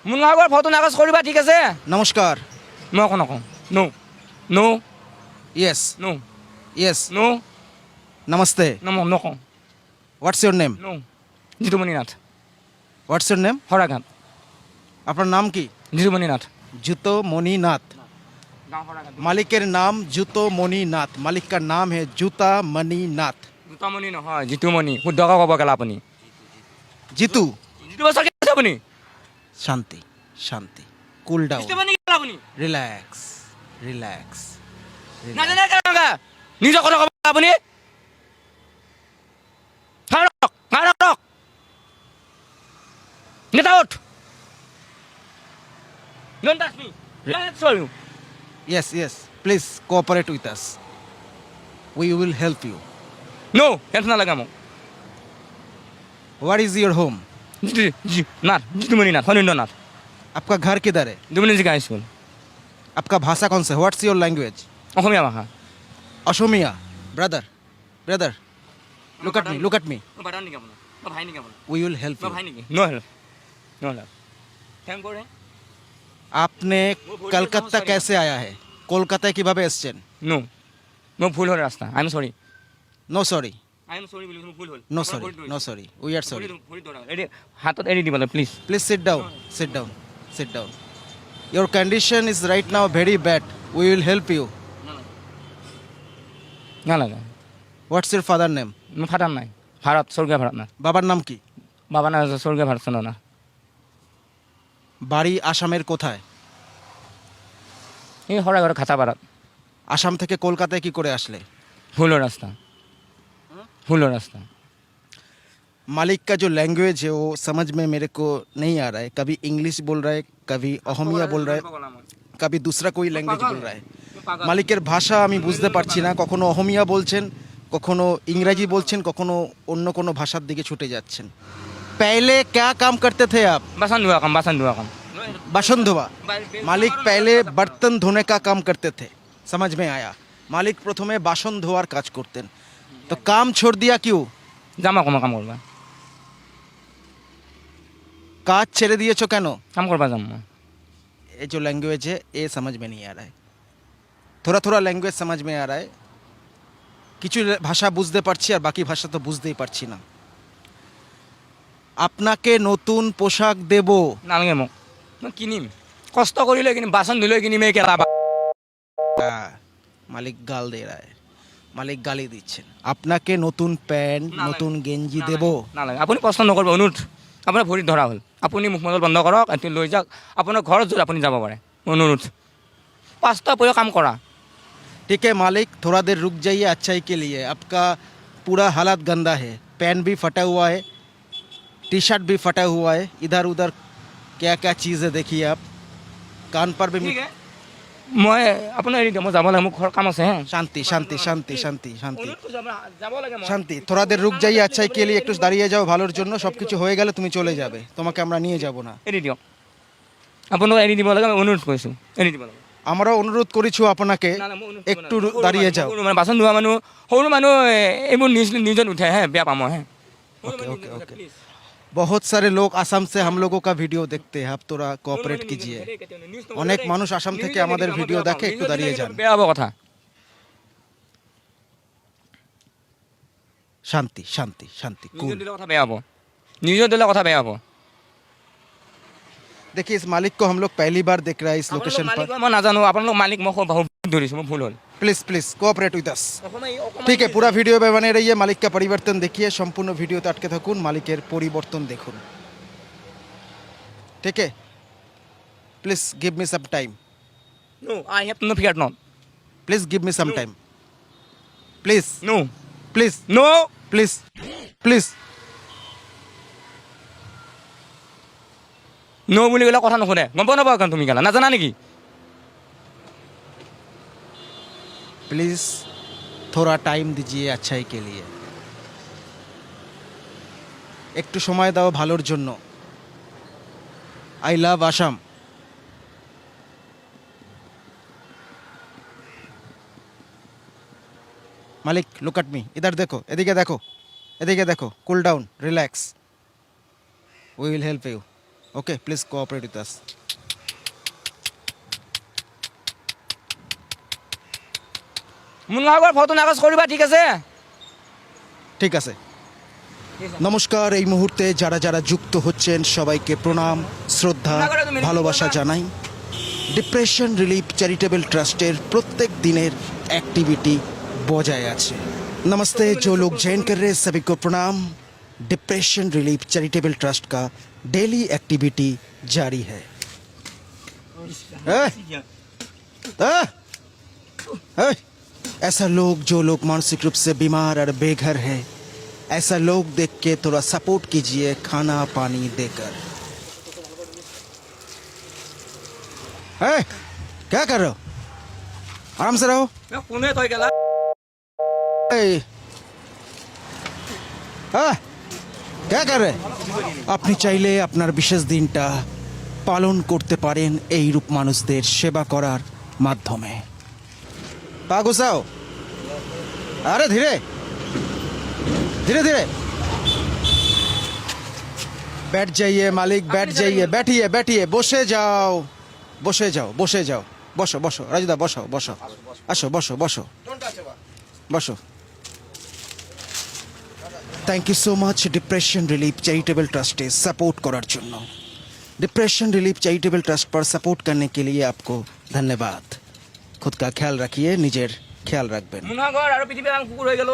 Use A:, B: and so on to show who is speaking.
A: মোৰ লগত ফটো নাকাজ কৰিবা ঠিক আছে
B: নমস্কার।
A: মই একো নকওঁ no no
B: Yes.
A: No
B: Yes.
A: No
B: Namaste.
A: নকওঁ
B: What's your name?
A: No Jitumoni Nath
B: What's your name?
A: Saraighat
B: আপনার নাম কি?
A: জিতুমণি নাথ
B: জুতো মণি নাথ।
A: গাঁও শৰাঘাট
B: মালিকের নাম জুতো মণি নাথ। মালিক का नाम है जूता मणि नाथ।
A: জিতুমণি নহয় জিতুমণি শুদ্ধকৈ ক'ব গ'লে আপুনি
B: জিতু।
A: জিতু বছৰ কি আছে আপুনি
B: শান্তি শান্তি। Cool down.
A: জিতুমণি কি আপুনি
B: রিল্যাক্স রিল্যাক্স।
A: নাজানে কেনেকৈ নিজৰ কথা ক'ব আপুনি ৰখ নেতা উঠ Don't touch me. Let's show you.
B: Yes, yes. Please cooperate with us. We will help you.
A: No, help নালাগে মোক
B: What is your home?
A: Nath Jitumoni Nath Phanindra Nath
B: आपका घर किधर है?
A: দুমনি জিকা স্কুল
B: आपका भाषा कौन सा है? What's your language?
A: অসমীয়া ভাষা
B: Ashomiya. Brother. Brother. Look at me. Look at me.
A: ভাই নেকি আপোনাৰ ভাই নেকি আপোনাৰ
B: We will help you.
A: ভাই নেকি no help no help thank কৰে
B: आपने कलकत्ता कैसे आया है? कोलकाता কিভাবে এসেছেন?
A: নো মোৰ ভুল হ'ল ৰাস্তা আই এম সৰি
B: No sorry.
A: আই এম সৰি বুলি মোৰ ভুল হ'ল
B: No sorry. No sorry. We are sorry.
A: হাতত এৰি দিবলৈ please
B: Please sit down. Sit down. Sit down. Your condition is right now very bad. We will help you.
A: নালাগে
B: What's your father name?
A: মোৰ ফাটাৰ নাই ভাৰত স্বৰ্গীয় ভাৰত না
B: বাবার নাম কি?
A: বাবা না স্বৰ্গীয় ভাৰত চন্দ্ৰ না
B: বাড়ি আসামের কোথায়?
A: এই শৰাইঘাট খাতাপাৰাত
B: আসাম থেকে কলকাতায় কি করে আসলে?
A: ভুলৰ ৰাস্তা ভুলৰ ৰাস্তা
B: मालिक का जो लैंग्वेज है वो समझ में मेरे को नहीं आ रहा है. कभी इंग्लिश बोल रहा है, कभी অহমিয়া बोल रहा है, कभी दूसरा कोई लैंग्वेज बोल रहा है. মালিকের ভাষা আমি বুঝতে পারছি না. কখনো অহমিয়া বলছেন, কখনো ইংরেজি বলছেন, কখনো অন্য কোনো ভাষার দিকে ছুটে যাচ্ছেন. पहले क्या काम करते थे आप?
A: বাচন ধোৱা কাম
B: बासन धोवा. मालिक पहले बर्तन धोने का काम करते थे. समझ में आया. मालिक प्रथमे बासन धोवार কাজ করতেন. तो काम छोड़ दिया क्यों?
A: যাম আকৌ মই কাম কৰবা
B: কাজ ছেড়ে দিয়েছো কেন?
A: কাম কৰবা যাম মই
B: ये जो लैंग्वेज है ये समझ में नहीं आ रहा है. थोड़ा थोड़ा लैंग्वेज समझ में आ रहा है. কিছু ভাষা বুঝতে পারছি আর বাকি ভাষা তো বুঝতেই পারছি না. আপনাকে নতুন পোশাক দেব.
A: নালাগে মোক মই কিনিম কষ্ট কৰি লৈ কিনিম বাচন ধুই লৈ কিনিম এই কেলা
B: মালিক গাল দে রা है. মালিক গালি দিচ্ছেন. আপনাকে নতুন প্যান্ট নতুন গেঞ্জি দেব.
A: নালাগে আপুনি কষ্ট নকৰিব অনুৰোধ আপোনাৰ ভৰিত ধৰা হ'ল আপুনি মুখমণ্ডল বন্ধ কৰক এতিয়া লৈ যাওক আপোনাৰ ঘৰত যদি আপুনি যাব পাৰে অনুৰোধ 5টা পইচা কাম কৰা
B: ठीक है मालिक, थोड़ा देर रुक जाइए अच्छाई के लिए. आपका पूरा हालत गंदा है. पैंट भी फटा हुआ है, टी शर्ट भी फटा हुआ है. इधर उधर क्या क्या चीज़ है देखिए आप. कान पर भी
A: মই আপোনাৰ এৰি দিওঁ মই যাব লাগে মোৰ ঘৰ কাম আছে হে
B: शांति शांति शांति शांति शांति
A: যাব লাগে মই
B: শান্তি. थोड़ा देर रुक जाइए अच्छाई के लिए. একটু দাঁড়িয়ে যাও ভালোর জন্য. সব কিছু হয়ে গেলে তুমি চলে যাবে. তোমাকে আমরা নিয়ে যাব না.
A: এৰি দিয়ক আপোনাক এৰি দিব লাগে মই অনুৰোধ কৰিছোঁ এৰি দিব লাগে
B: আমরাও অনুরোধ করেছি আপনাকে একটু দাঁড়িয়ে যাও.
A: মানে বাচন ধোৱা মানুহ সৰু মানুহ এইবোৰ নিজৰ উঠে হে বেয়া পাম মই হে
B: ओके ओके ओके. बहुत सारे लोग आसाम से हम लोगों का वीडियो देखते हैं. आप थोड़ा कोऑपरेट कीजिए. অনেক মানুষ আসাম থেকে আমাদের ভিডিও দেখে. একটু দাঁড়িয়ে যান.
A: বেয়া হ'ব কথা
B: শান্তি শান্তি শান্তি.
A: নিজৰ
B: कूल.
A: দিলে কথা বেয়া হ'ব নিজৰ দিলে কথা বেয়া হ'ব
B: देखिए इस मालिक को हम लोग पहली बार देख रहे हैं इस लोकेशन
A: মালিক
B: पर.
A: মই নাজানো আপোনালোক মালিক মই বহুত ধৰিছোঁ মই ভুল হ'ল
B: please please cooperate with us. ঠিক আছে পুরো ভিডিও বানিয়ে রইয়ে. মালিক का परिवर्तन देखिए. সম্পূর্ণ ভিডিওতে আটকে থাকুন. মালিকের পরিবর্তন দেখুন. ঠিক আছে please give me some time.
A: No I have no fear not
B: please give me some time. Please
A: no
B: please
A: no
B: please please.
A: No বুলি ক'লে কথা নুশুনে গম পোৱা নাপাওঁ কাৰণ তুমি কেলা নাজানা নেকি
B: प्लीज थोड़ा टाइम दीजिए अच्छाई के लिए. একটু সময় দাও ভালোর জন্য. I love Assam. Malik look at me. ইধার দেখো, এদিকে দেখো, এদিকে দেখো. Cool down, relax. We will help you. Okay, please cooperate with us.
A: মুনাগর ফটো নাকচ করিবা ঠিক আছে
B: ঠিক আছে নমস্কার এই মুহূর্তে যারা যারা যুক্ত হচ্ছেন সবাইকে প্রণাম শ্রদ্ধা ভালোবাসা জানাই ডিপ্রেশন রিলিফ চ্যারিটেবল ट्रस्टेर प्रत्येक दिनेर एक्टिविटी बजाय আছে नमस्ते जो लोग जॉइन कर रहे हैं सभी को प्रणाम डिप्रेशन रिलीफ चैरिटेबल ट्रस्ट का डेली एक्टिविटी जारी है ऐसा लोग जो लोग मानसिक रूप से बीमार और बेघर है ऐसा लोग देख के थोड़ा सपोर्ट कीजिए खाना पानी देकर क्या कर रहे हो आराम से रहो
A: কোনে তই গেলা
B: क्या कर रहे আপনি চাইলে আপনার বিশেষ দিনটা পালন করতে পারেন এই রূপ মানুষদের সেবা করার মাধ্যমে পা ঘুষাও अरे धीरे धीरे धीरे बैठ जाइए मालिक बैठ जाइए बैठिए बैठिए बसे जाओ बसे जाओ बसे जाओ बसो बसो राजुदा बसो बसो আসো বসো বসো বসো thank you so much depression relief charitable trust support করার জন্য डिप्रेशन रिलीफ चैरिटेबल ट्रस्ट पर सपोर्ट करने के लिए आपको धन्यवाद खुद का ख्याल रखिए निजेर ख्याल रखबेन
A: মুনাগর আর পৃথিবীর কুকুর হয়ে গেল